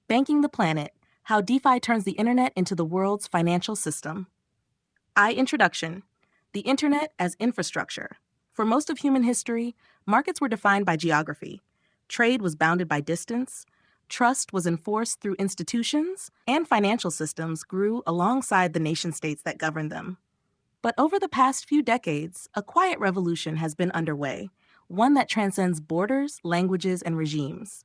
Banking the Planet: How DeFi Turns the Internet into the World's Financial System. Introduction. The Internet as Infrastructure. For most of human history, markets were defined by geography. Trade was bounded by distance, trust was enforced through institutions, and financial systems grew alongside the nation-states that governed them. But over the past few decades, a quiet revolution has been underway, one that transcends borders, languages, and regimes.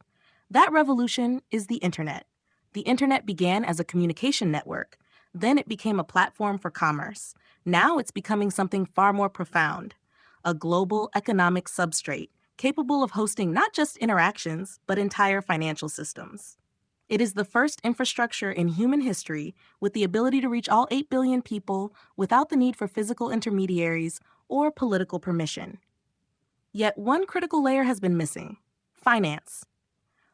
That revolution is the Internet. The Internet began as a communication network. Then it became a platform for commerce. Now it's becoming something far more profound: a global economic substrate capable of hosting not just interactions, but entire financial systems. It is the first infrastructure in human history with the ability to reach all 8 billion people without the need for physical intermediaries or political permission. Yet one critical layer has been missing: finance.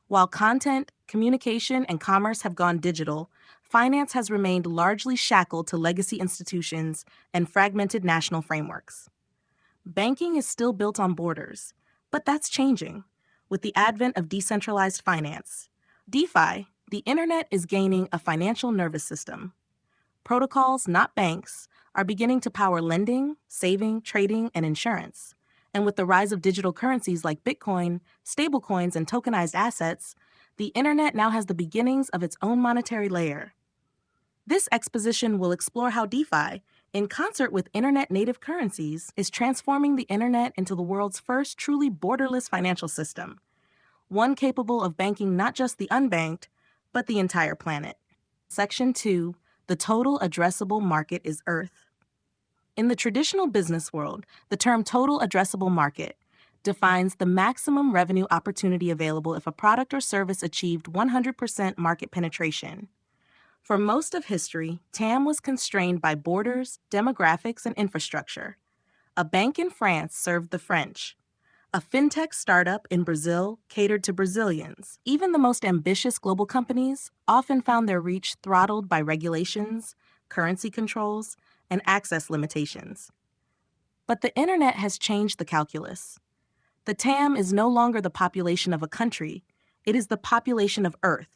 While content, communication, and commerce have gone digital, finance has remained largely shackled to legacy institutions and fragmented national frameworks. Banking is still built on borders, but that's changing. With the advent of decentralized finance, DeFi, the Internet is gaining a financial nervous system. Protocols, not banks, are beginning to power lending, saving, trading, and insurance. And with the rise of digital currencies like Bitcoin, stablecoins, and tokenized assets, the Internet now has the beginnings of its own monetary layer. This exposition will explore how DeFi, in concert with Internet-native currencies, is transforming the Internet into the world's first truly borderless financial system, one capable of banking not just the unbanked, but the entire planet. Section 2, the total addressable market is Earth. In the traditional business world, the term total addressable market defines the maximum revenue opportunity available if a product or service achieved 100% market penetration. For most of history, TAM was constrained by borders, demographics, and infrastructure. A bank in France served the French. A fintech startup in Brazil catered to Brazilians. Even the most ambitious global companies often found their reach throttled by regulations, currency controls, and access limitations. But the Internet has changed the calculus. The TAM is no longer the population of a country, it is the population of Earth.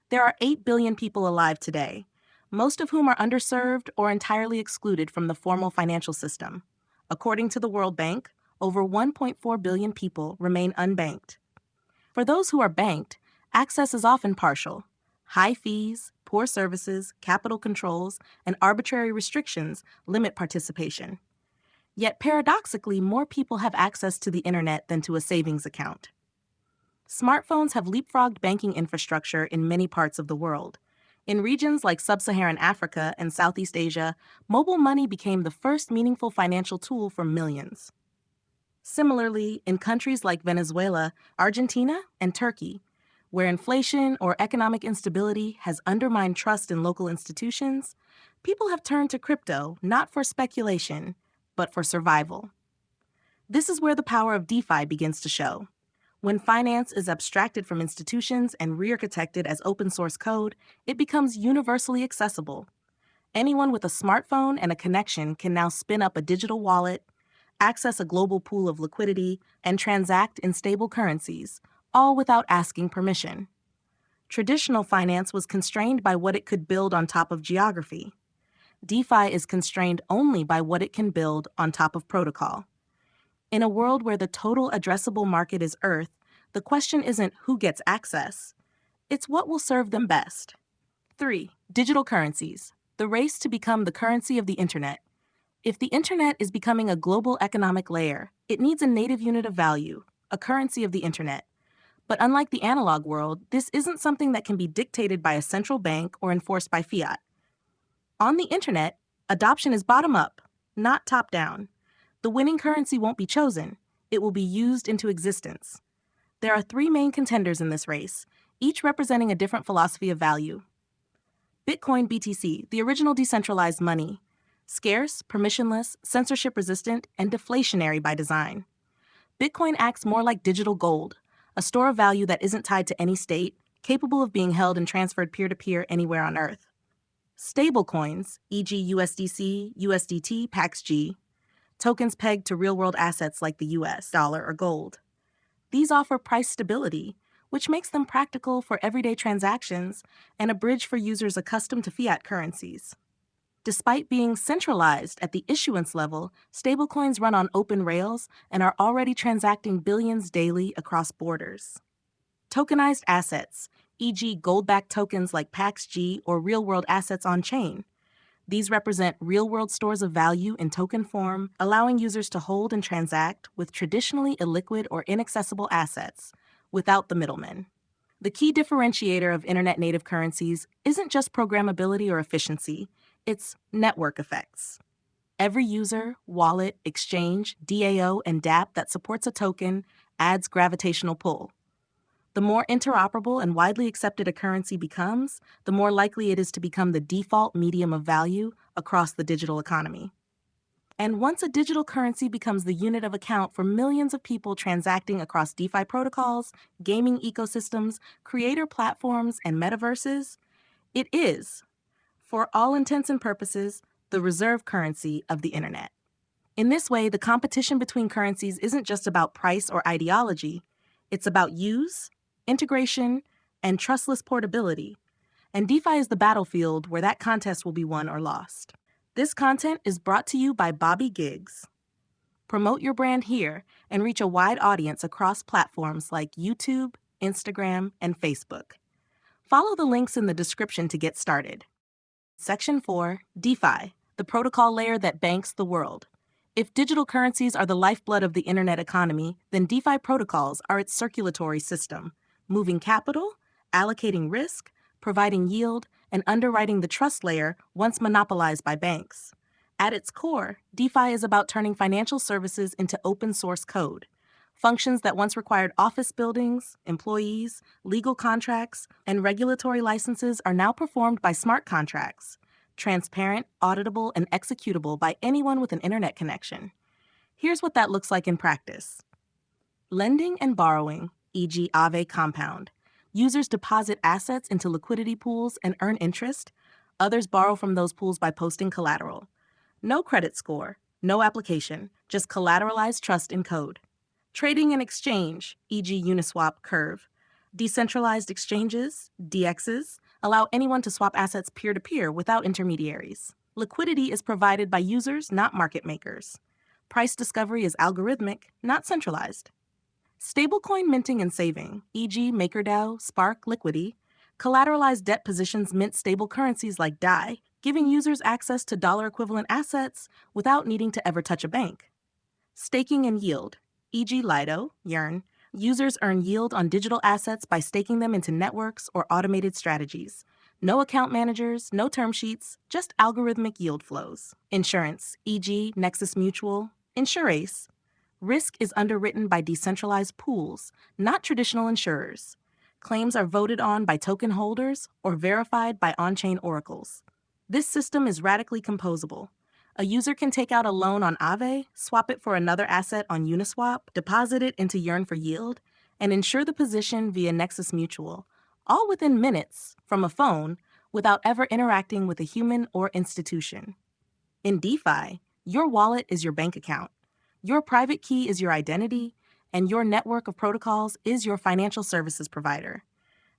There are 8 billion people alive today, most of whom are underserved or entirely excluded from the formal financial system. According to the World Bank, over 1.4 billion people remain unbanked. For those who are banked, access is often partial. High fees, poor services, capital controls, and arbitrary restrictions limit participation. Yet paradoxically, more people have access to the Internet than to a savings account. Smartphones have leapfrogged banking infrastructure in many parts of the world. In regions like Sub-Saharan Africa and Southeast Asia, mobile money became the first meaningful financial tool for millions. Similarly, in countries like Venezuela, Argentina, and Turkey, where inflation or economic instability has undermined trust in local institutions, people have turned to crypto not for speculation, but for survival. This is where the power of DeFi begins to show. When finance is abstracted from institutions and re-architected as open-source code, it becomes universally accessible. Anyone with a smartphone and a connection can now spin up a digital wallet, access a global pool of liquidity, and transact in stable currencies, all without asking permission. Traditional finance was constrained by what it could build on top of geography. DeFi is constrained only by what it can build on top of protocol. In a world where the total addressable market is Earth, the question isn't who gets access, it's what will serve them best. 3. Digital currencies: the race to become the currency of the Internet. If the Internet is becoming a global economic layer, it needs a native unit of value, a currency of the Internet. But unlike the analog world, this isn't something that can be dictated by a central bank or enforced by fiat. On the Internet, adoption is bottom-up, not top-down. The winning currency won't be chosen, it will be used into existence. There are 3 main contenders in this race, each representing a different philosophy of value. Bitcoin BTC, the original decentralized money: scarce, permissionless, censorship-resistant, and deflationary by design. Bitcoin acts more like digital gold, a store of value that isn't tied to any state, capable of being held and transferred peer-to-peer anywhere on Earth. Stablecoins, e.g. USDC, USDT, PAXG, tokens pegged to real-world assets like the US dollar or gold. These offer price stability, which makes them practical for everyday transactions and a bridge for users accustomed to fiat currencies. Despite being centralized at the issuance level, stablecoins run on open rails and are already transacting billions daily across borders. Tokenized assets, e.g., gold-backed tokens like PAX-G or real-world assets on-chain. These represent real-world stores of value in token form, allowing users to hold and transact with traditionally illiquid or inaccessible assets without the middlemen. The key differentiator of internet-native currencies isn't just programmability or efficiency, it's network effects. Every user, wallet, exchange, DAO, and dApp that supports a token adds gravitational pull. The more interoperable and widely accepted a currency becomes, the more likely it is to become the default medium of value across the digital economy. And once a digital currency becomes the unit of account for millions of people transacting across DeFi protocols, gaming ecosystems, creator platforms, and metaverses, it is, for all intents and purposes, the reserve currency of the internet. In this way, the competition between currencies isn't just about price or ideology, it's about use, integration, and trustless portability. And DeFi is the battlefield where that contest will be won or lost. This content is brought to you by Bobby Giggs. Promote your brand here and reach a wide audience across platforms like YouTube, Instagram, and Facebook. Follow the links in the description to get started. Section 4, DeFi, the protocol layer that banks the world. If digital currencies are the lifeblood of the internet economy, then DeFi protocols are its circulatory system, moving capital, allocating risk, providing yield, and underwriting the trust layer once monopolized by banks. At its core, DeFi is about turning financial services into open source code. Functions that once required office buildings, employees, legal contracts, and regulatory licenses are now performed by smart contracts, transparent, auditable, and executable by anyone with an internet connection. Here's what that looks like in practice. Lending and borrowing, e.g. Aave Compound. Users deposit assets into liquidity pools and earn interest. Others borrow from those pools by posting collateral. No credit score, no application, just collateralized trust in code. Trading and exchange, e.g. Uniswap Curve. Decentralized exchanges, DXs, allow anyone to swap assets peer-to-peer without intermediaries. Liquidity is provided by users, not market makers. Price discovery is algorithmic, not centralized. Stablecoin minting and saving, e.g. MakerDAO, Spark, Liquidity. Collateralized debt positions mint stable currencies like DAI, giving users access to dollar-equivalent assets without needing to ever touch a bank. Staking and yield, e.g. Lido, Yearn. Users earn yield on digital assets by staking them into networks or automated strategies. No account managers, no term sheets, just algorithmic yield flows. Insurance, e.g. Nexus Mutual, Insurace. Risk is underwritten by decentralized pools, not traditional insurers. Claims are voted on by token holders or verified by on-chain oracles. This system is radically composable. A user can take out a loan on Aave, swap it for another asset on Uniswap, deposit it into Yearn for yield, and insure the position via Nexus Mutual, all within minutes from a phone without ever interacting with a human or institution. In DeFi, your wallet is your bank account, your private key is your identity, and your network of protocols is your financial services provider.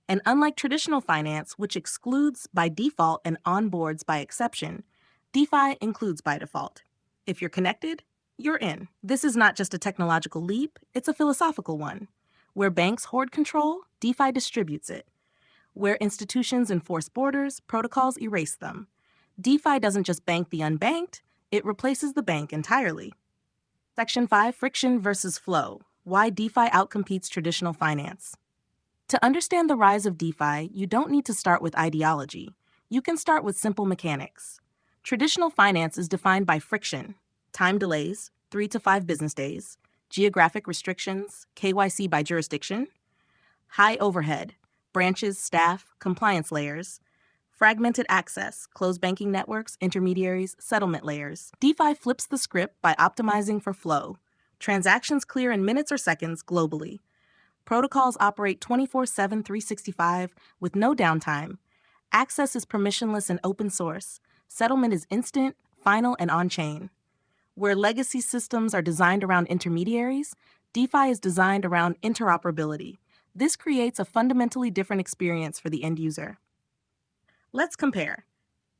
And unlike traditional finance, which excludes by default and onboards by exception, DeFi includes by default. If you're connected, you're in. This is not just a technological leap, it's a philosophical one. Where banks hoard control, DeFi distributes it. Where institutions enforce borders, protocols erase them. DeFi doesn't just bank the unbanked, it replaces the bank entirely. Section 5, Friction versus Flow. Why DeFi outcompetes traditional finance. To understand the rise of DeFi, you don't need to start with ideology. You can start with simple mechanics. Traditional finance is defined by friction, time delays, 3 to 5 business days, geographic restrictions, KYC by jurisdiction, high overhead, branches, staff, compliance layers, fragmented access, closed banking networks, intermediaries, settlement layers. DeFi flips the script by optimizing for flow. Transactions clear in minutes or seconds globally. Protocols operate 24/7, 365 with no downtime. Access is permissionless and open source. Settlement is instant, final, and on-chain. Where legacy systems are designed around intermediaries, DeFi is designed around interoperability. This creates a fundamentally different experience for the end user. Let's compare.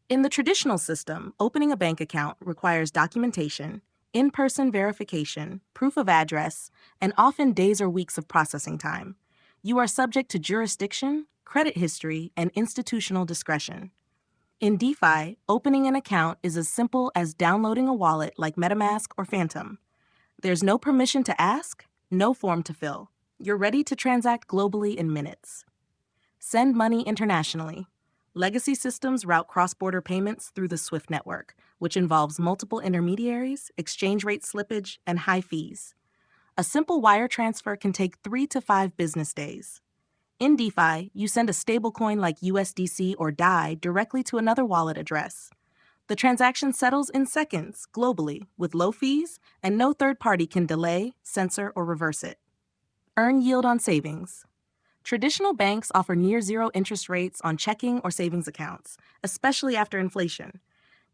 In the traditional system, opening a bank account requires documentation, in-person verification, proof of address, and often days or weeks of processing time. You are subject to jurisdiction, credit history, and institutional discretion. In DeFi, opening an account is as simple as downloading a wallet like MetaMask or Phantom. There's no permission to ask, no form to fill. You're ready to transact globally in minutes. Send money internationally. Legacy systems route cross-border payments through the SWIFT network, which involves multiple intermediaries, exchange rate slippage, and high fees. A simple wire transfer can take 3 to 5 business days. In DeFi, you send a stablecoin like USDC or DAI directly to another wallet address. The transaction settles in seconds, globally, with low fees, and no third party can delay, censor, or reverse it. Earn yield on savings. Traditional banks offer near zero interest rates on checking or savings accounts, especially after inflation.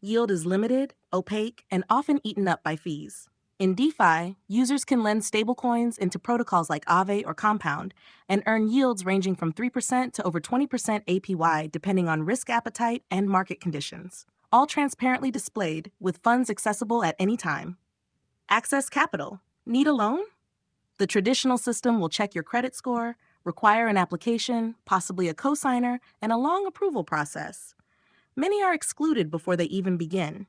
Yield is limited, opaque, and often eaten up by fees. In DeFi, users can lend stablecoins into protocols like Aave or Compound and earn yields ranging from 3% to over 20% APY depending on risk appetite and market conditions, all transparently displayed with funds accessible at any time. Access capital. Need a loan? The traditional system will check your credit score, require an application, possibly a cosigner, and a long approval process. Many are excluded before they even begin.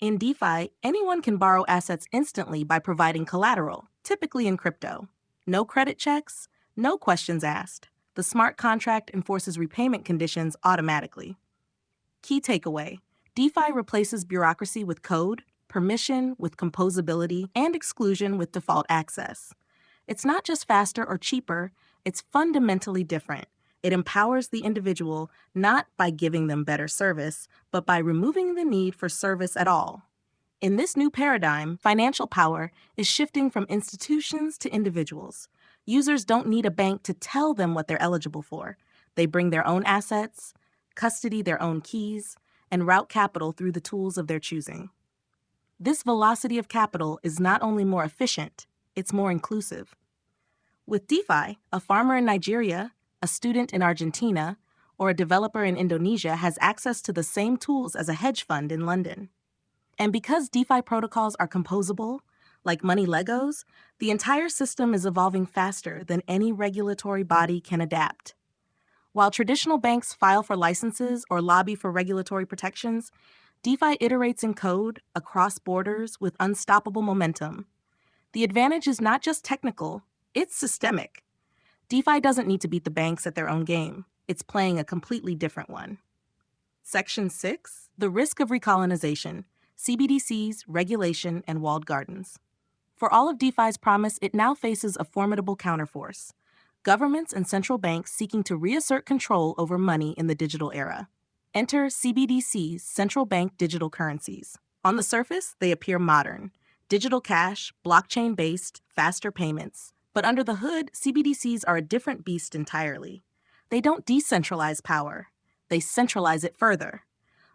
In DeFi, anyone can borrow assets instantly by providing collateral, typically in crypto. No credit checks, no questions asked. The smart contract enforces repayment conditions automatically. Key takeaway: DeFi replaces bureaucracy with code, permission with composability, and exclusion with default access. It's not just faster or cheaper, it's fundamentally different. It empowers the individual not by giving them better service, but by removing the need for service at all. In this new paradigm, financial power is shifting from institutions to individuals. Users don't need a bank to tell them what they're eligible for. They bring their own assets, custody their own keys, and route capital through the tools of their choosing. This velocity of capital is not only more efficient, it's more inclusive. With DeFi, a farmer in Nigeria, a student in Argentina, or a developer in Indonesia has access to the same tools as a hedge fund in London. And because DeFi protocols are composable, like money Legos, the entire system is evolving faster than any regulatory body can adapt. While traditional banks file for licenses or lobby for regulatory protections, DeFi iterates in code across borders with unstoppable momentum. The advantage is not just technical, it's systemic. DeFi doesn't need to beat the banks at their own game. It's playing a completely different one. Section 6, the risk of recolonization, CBDCs, regulation, and walled gardens. For all of DeFi's promise, it now faces a formidable counterforce: governments and central banks seeking to reassert control over money in the digital era. Enter CBDCs, central bank digital currencies. On the surface, they appear modern: digital cash, blockchain-based, faster payments. But under the hood, CBDCs are a different beast entirely. They don't decentralize power. They centralize it further.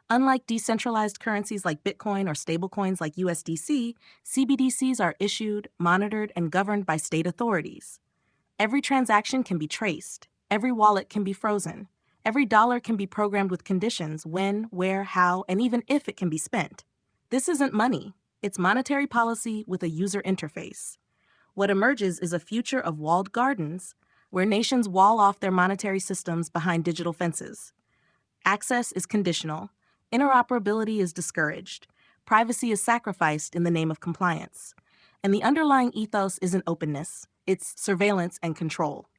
Unlike decentralized currencies like Bitcoin or stablecoins like USDC, CBDCs are issued, monitored, and governed by state authorities. Every transaction can be traced. Every wallet can be frozen. Every dollar can be programmed with conditions: when, where, how, and even if it can be spent. This isn't money. It's monetary policy with a user interface. What emerges is a future of walled gardens, where nations wall off their monetary systems behind digital fences. Access is conditional. Interoperability is discouraged. Privacy is sacrificed in the name of compliance. And the underlying ethos isn't openness, it's surveillance and control.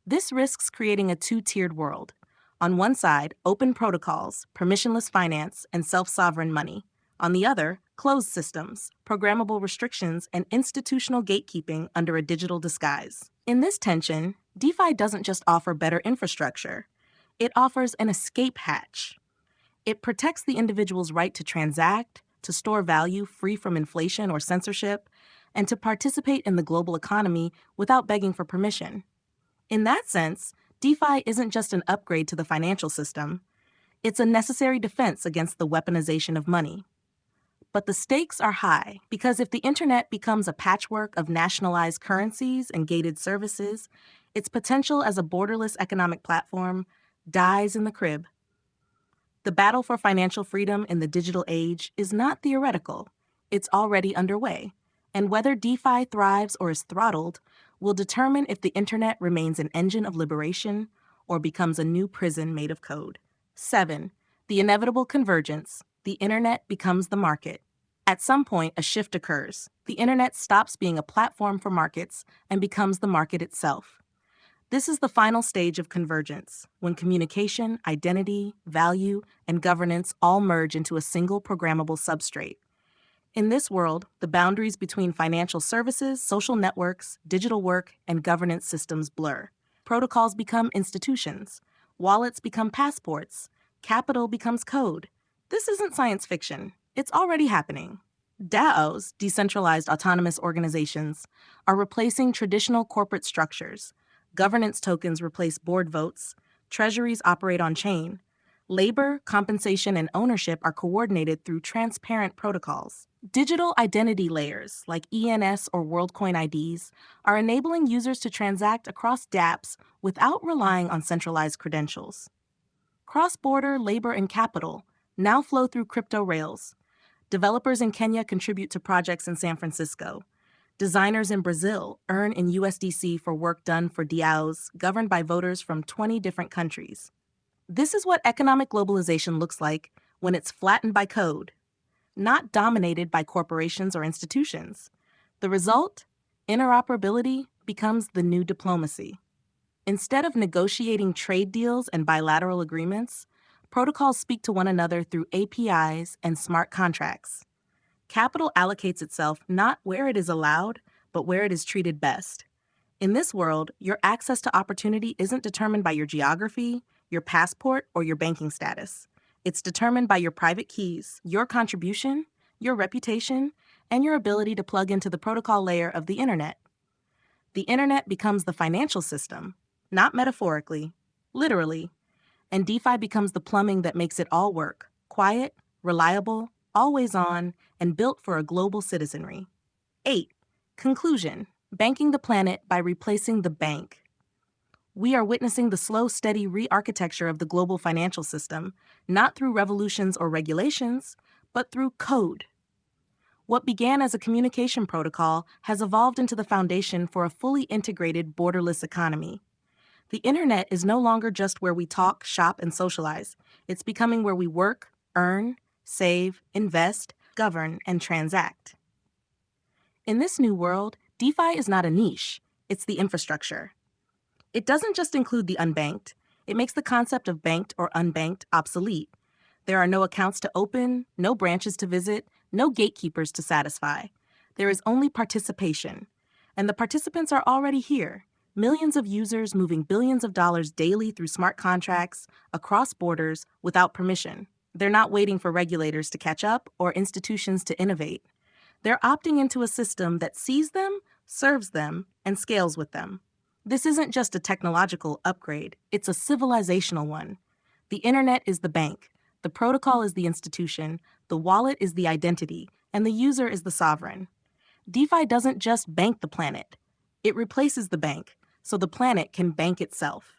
This risks creating a two-tiered world. On one side, open protocols, permissionless finance, and self-sovereign money. On the other, closed systems, programmable restrictions, and institutional gatekeeping under a digital disguise. In this tension, DeFi doesn't just offer better infrastructure. It offers an escape hatch. It protects the individual's right to transact, to store value free from inflation or censorship, and to participate in the global economy without begging for permission. In that sense, DeFi isn't just an upgrade to the financial system. It's a necessary defense against the weaponization of money. But the stakes are high, because if the internet becomes a patchwork of nationalized currencies and gated services, its potential as a borderless economic platform dies in the crib. The battle for financial freedom in the digital age is not theoretical, it's already underway, and whether DeFi thrives or is throttled will determine if the internet remains an engine of liberation or becomes a new prison made of code. 7. The inevitable convergence. The internet becomes the market. At some point, a shift occurs. The internet stops being a platform for markets and becomes the market itself. This is the final stage of convergence, when communication, identity, value, and governance all merge into a single programmable substrate. In this world, the boundaries between financial services, social networks, digital work, and governance systems blur. Protocols become institutions. Wallets become passports. Capital becomes code. This isn't science fiction. It's already happening. DAOs, decentralized autonomous organizations, are replacing traditional corporate structures. Governance tokens replace board votes. Treasuries operate on-chain. Labor, compensation, and ownership are coordinated through transparent protocols. Digital identity layers, like ENS or WorldCoin IDs, are enabling users to transact across dApps without relying on centralized credentials. Cross-border labor and capital now flow through crypto rails. Developers in Kenya contribute to projects in San Francisco. Designers in Brazil earn in USDC for work done for DAOs governed by voters from 20 different countries. This is what economic globalization looks like when it's flattened by code, not dominated by corporations or institutions. The result? Interoperability becomes the new diplomacy. Instead of negotiating trade deals and bilateral agreements, protocols speak to one another through APIs and smart contracts. Capital allocates itself not where it is allowed, but where it is treated best. In this world, your access to opportunity isn't determined by your geography, your passport, or your banking status. It's determined by your private keys, your contribution, your reputation, and your ability to plug into the protocol layer of the internet. The internet becomes the financial system, not metaphorically, literally, and DeFi becomes the plumbing that makes it all work, quiet, reliable, always on, and built for a global citizenry. 8. Conclusion. Banking the planet by replacing the bank. We are witnessing the slow, steady re-architecture of the global financial system, not through revolutions or regulations, but through code. What began as a communication protocol has evolved into the foundation for a fully integrated, borderless economy. The internet is no longer just where we talk, shop, and socialize. It's becoming where we work, earn, save, invest, govern, and transact. In this new world, DeFi is not a niche, it's the infrastructure. It doesn't just include the unbanked, it makes the concept of banked or unbanked obsolete. There are no accounts to open, no branches to visit, no gatekeepers to satisfy. There is only participation. And the participants are already here. Millions of users moving billions of dollars daily through smart contracts, across borders, without permission. They're not waiting for regulators to catch up or institutions to innovate. They're opting into a system that sees them, serves them, and scales with them. This isn't just a technological upgrade, it's a civilizational one. The internet is the bank, the protocol is the institution, the wallet is the identity, and the user is the sovereign. DeFi doesn't just bank the planet, it replaces the bank, so the planet can bank itself.